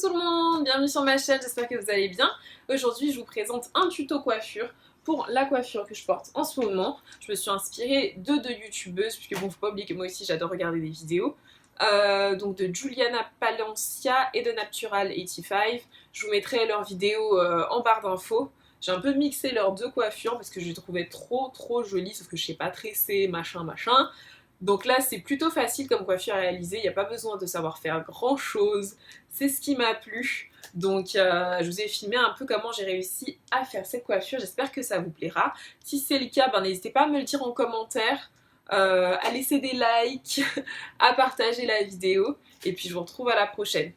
tout le monde, bienvenue sur ma chaîne, j'espère que vous allez bien. Aujourd'hui je vous présente un tuto coiffure pour la coiffure que je porte en ce moment. Je me suis inspirée de deux youtubeuses, puisque bon faut pas oublier que moi aussi j'adore regarder des vidéos. Donc de Juliana Palencia et de Natural85. Je vous mettrai leurs vidéos en barre d'infos. J'ai un peu mixé leurs deux coiffures parce que je les trouvais trop jolies, sauf que je sais pas tresser, machin. Donc là, c'est plutôt facile comme coiffure à réaliser, il n'y a pas besoin de savoir faire grand chose, c'est ce qui m'a plu. Donc je vous ai filmé un peu comment j'ai réussi à faire cette coiffure, j'espère que ça vous plaira. Si c'est le cas, n'hésitez pas à me le dire en commentaire, à laisser des likes, à partager la vidéo, et puis je vous retrouve à la prochaine.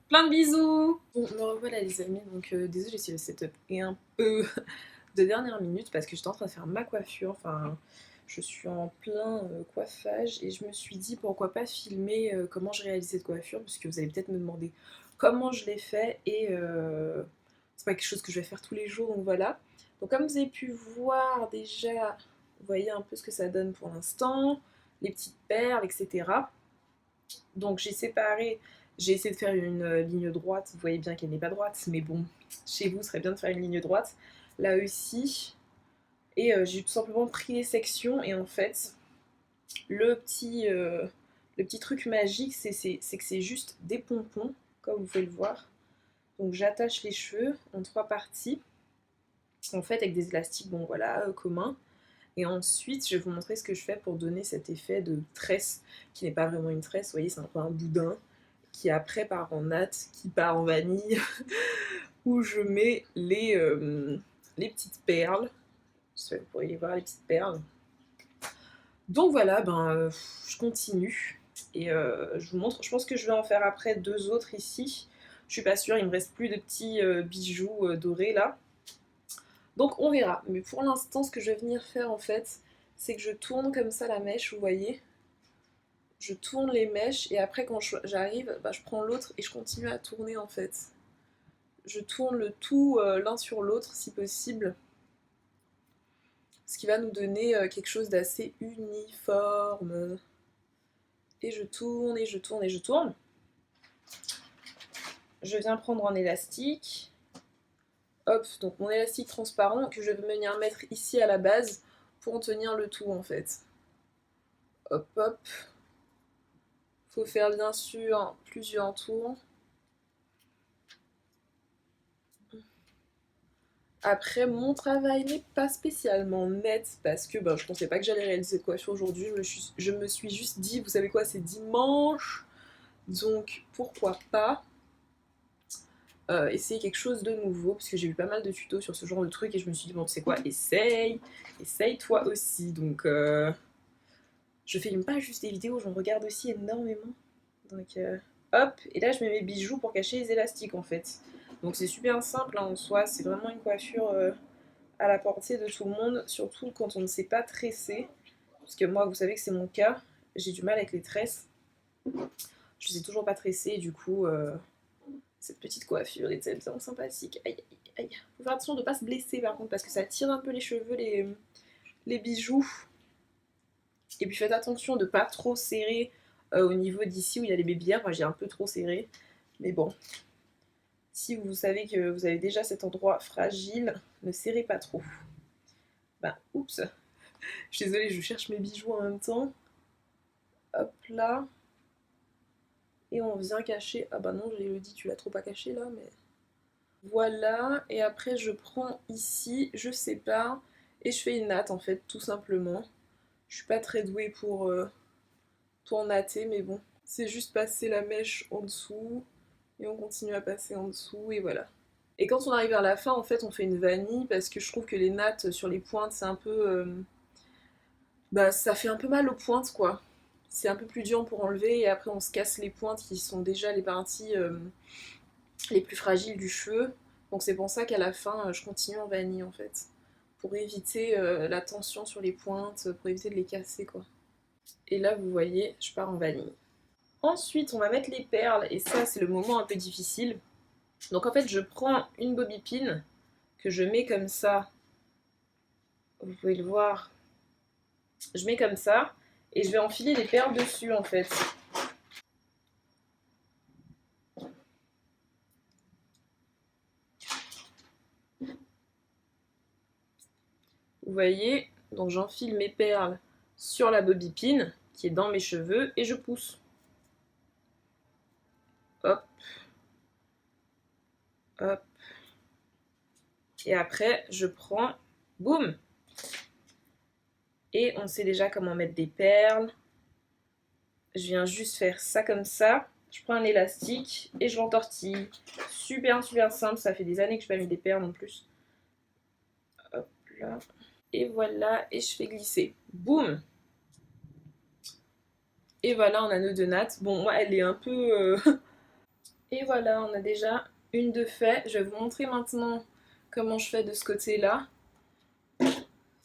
Plein de bisous. Bon, me revoilà les amis, donc désolée si le setup est un peu de dernière minute, parce que j'étais en train de faire ma coiffure, enfin... Je suis en plein coiffage et je me suis dit pourquoi pas filmer comment je réalise cette coiffure, parce que vous allez peut-être me demander comment je l'ai fait et c'est pas quelque chose que je vais faire tous les jours, donc voilà. Donc comme vous avez pu voir déjà, vous voyez un peu ce que ça donne pour l'instant, les petites perles, etc. Donc j'ai séparé, j'ai essayé de faire une ligne droite, vous voyez bien qu'elle n'est pas droite, mais bon, chez vous, ce serait bien de faire une ligne droite. Là aussi... Et j'ai tout simplement pris les sections et en fait, le petit truc magique, c'est que c'est juste des pompons, comme vous pouvez le voir. Donc j'attache les cheveux en 3 parties, en fait avec des élastiques, bon voilà, communs. Et ensuite, je vais vous montrer ce que je fais pour donner cet effet de tresse, qui n'est pas vraiment une tresse, vous voyez, c'est un peu un boudin, qui après part en natte, qui part en vanille, où je mets les petites perles. Vous pourriez les voir, les petites perles. Donc voilà, je continue et je vous montre. Je pense que je vais en faire après 2 autres ici. Je suis pas sûre, il me reste plus de petits bijoux dorés là. Donc on verra. Mais pour l'instant, ce que je vais venir faire en fait, c'est que je tourne comme ça la mèche, vous voyez. Je tourne les mèches et après quand j'arrive, je prends l'autre et je continue à tourner en fait. Je tourne le tout l'un sur l'autre si possible. Ce qui va nous donner quelque chose d'assez uniforme. Et je tourne, et je tourne, et je tourne. Je viens prendre un élastique. Hop, donc mon élastique transparent que je vais venir mettre ici à la base pour en tenir le tout en fait. Hop, hop. Faut faire bien sûr plusieurs tours. Après, mon travail n'est pas spécialement net parce que je pensais pas que j'allais réaliser cette coiffure aujourd'hui. Je me suis juste dit, vous savez quoi, c'est dimanche, donc pourquoi pas essayer quelque chose de nouveau, parce que j'ai vu pas mal de tutos sur ce genre de truc et je me suis dit, bon, tu sais quoi, essaye toi aussi. Donc, je filme pas juste des vidéos, j'en regarde aussi énormément. Donc, hop, et là, je mets mes bijoux pour cacher les élastiques en fait. Donc, c'est super simple en soi, c'est vraiment une coiffure à la portée de tout le monde, surtout quand on ne sait pas tresser. Parce que moi, vous savez que c'est mon cas, j'ai du mal avec les tresses. Je sais toujours pas tresser, et du coup. Cette petite coiffure était bien sympathique. Aïe, aïe, aïe. Faut faire attention de ne pas se blesser par contre, parce que ça tire un peu les cheveux, les bijoux. Et puis faites attention de ne pas trop serrer au niveau d'ici où il y a les bébillères. Moi j'ai un peu trop serré. Mais bon, si vous savez que vous avez déjà cet endroit fragile, ne serrez pas trop. Oups. Je suis désolée, je cherche mes bijoux en même temps. Hop là. Et on vient cacher. Ah non, Elodie, tu l'as trop pas caché là, mais... Voilà, et après je prends ici, je sépare et je fais une natte en fait, tout simplement. Je suis pas très douée pour natter, mais bon. C'est juste passer la mèche en dessous et on continue à passer en dessous et voilà. Et quand on arrive vers la fin, en fait, on fait une vanille parce que je trouve que les nattes sur les pointes, c'est un peu... ça fait un peu mal aux pointes, quoi. C'est un peu plus dur pour enlever et après on se casse les pointes qui sont déjà les parties les plus fragiles du cheveu. Donc c'est pour ça qu'à la fin, je continue en vanille en fait. Pour éviter la tension sur les pointes, pour éviter de les casser quoi. Et là vous voyez, je pars en vanille. Ensuite on va mettre les perles et ça c'est le moment un peu difficile. Donc en fait je prends une bobby pin que je mets comme ça. Vous pouvez le voir. Je mets comme ça et je vais enfiler les perles dessus en fait. Vous voyez, donc j'enfile mes perles sur la bobby pin qui est dans mes cheveux et je pousse. Hop. Hop. Et après, je prends, boum. Et on sait déjà comment mettre des perles. Je viens juste faire ça comme ça. Je prends un élastique et je l'entortille. Super, super simple. Ça fait des années que je n'ai pas mis des perles en plus. Hop là. Et voilà, et je fais glisser. Boum. Et voilà, on a nos deux nattes. Bon, moi, elle est un peu... Et voilà, on a déjà une de fait. Je vais vous montrer maintenant comment je fais de ce côté-là.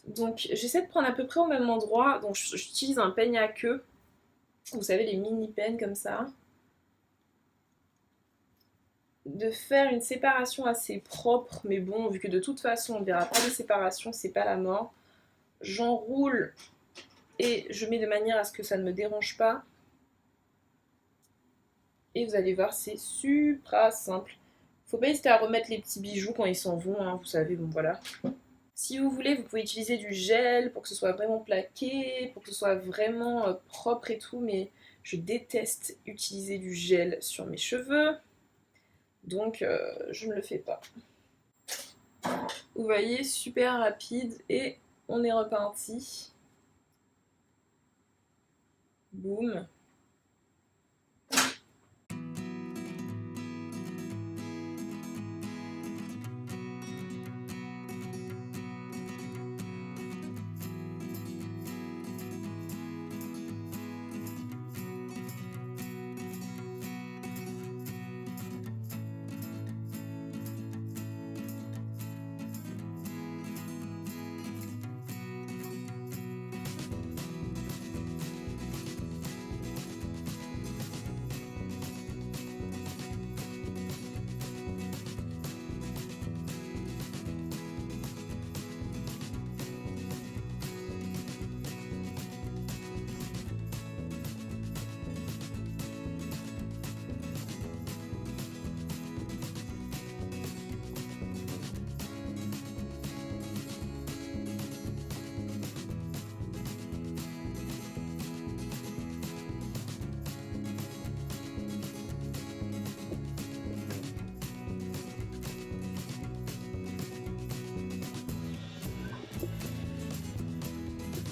Donc, j'essaie de prendre à peu près au même endroit. Donc, j'utilise un peigne à queue. Vous savez, les mini peines comme ça. De faire une séparation assez propre. Mais bon, vu que de toute façon, on ne verra pas de séparation, c'est pas la mort. J'enroule et je mets de manière à ce que ça ne me dérange pas. Et vous allez voir, c'est super simple. Faut pas hésiter à remettre les petits bijoux quand ils s'en vont, hein, vous savez, bon voilà. Si vous voulez, vous pouvez utiliser du gel pour que ce soit vraiment plaqué, pour que ce soit vraiment propre et tout, mais je déteste utiliser du gel sur mes cheveux, donc je ne le fais pas. Vous voyez, super rapide et on est reparti. Boum.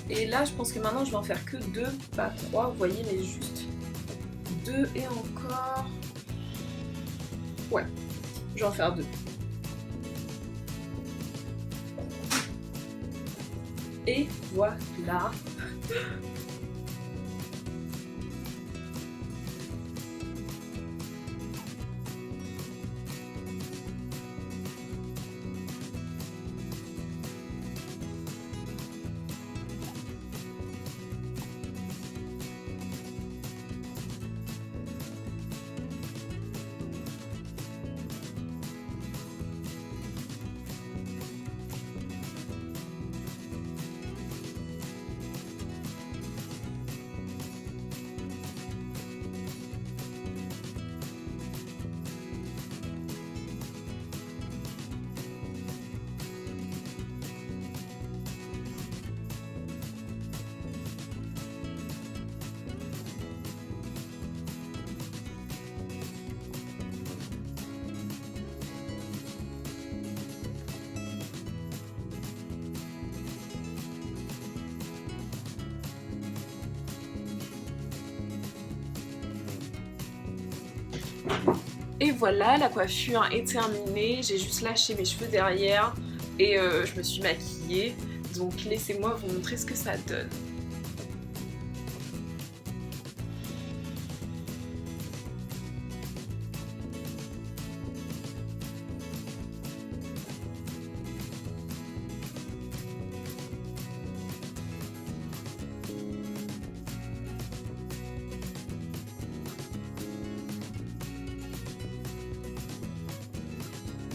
Et là, je pense que maintenant, je vais en faire que 2, pas 3, vous voyez, mais juste 2 et encore... Ouais, je vais en faire 2. Et voilà. Et voilà, la coiffure est terminée, j'ai juste lâché mes cheveux derrière et je me suis maquillée. Donc laissez-moi vous montrer ce que ça donne.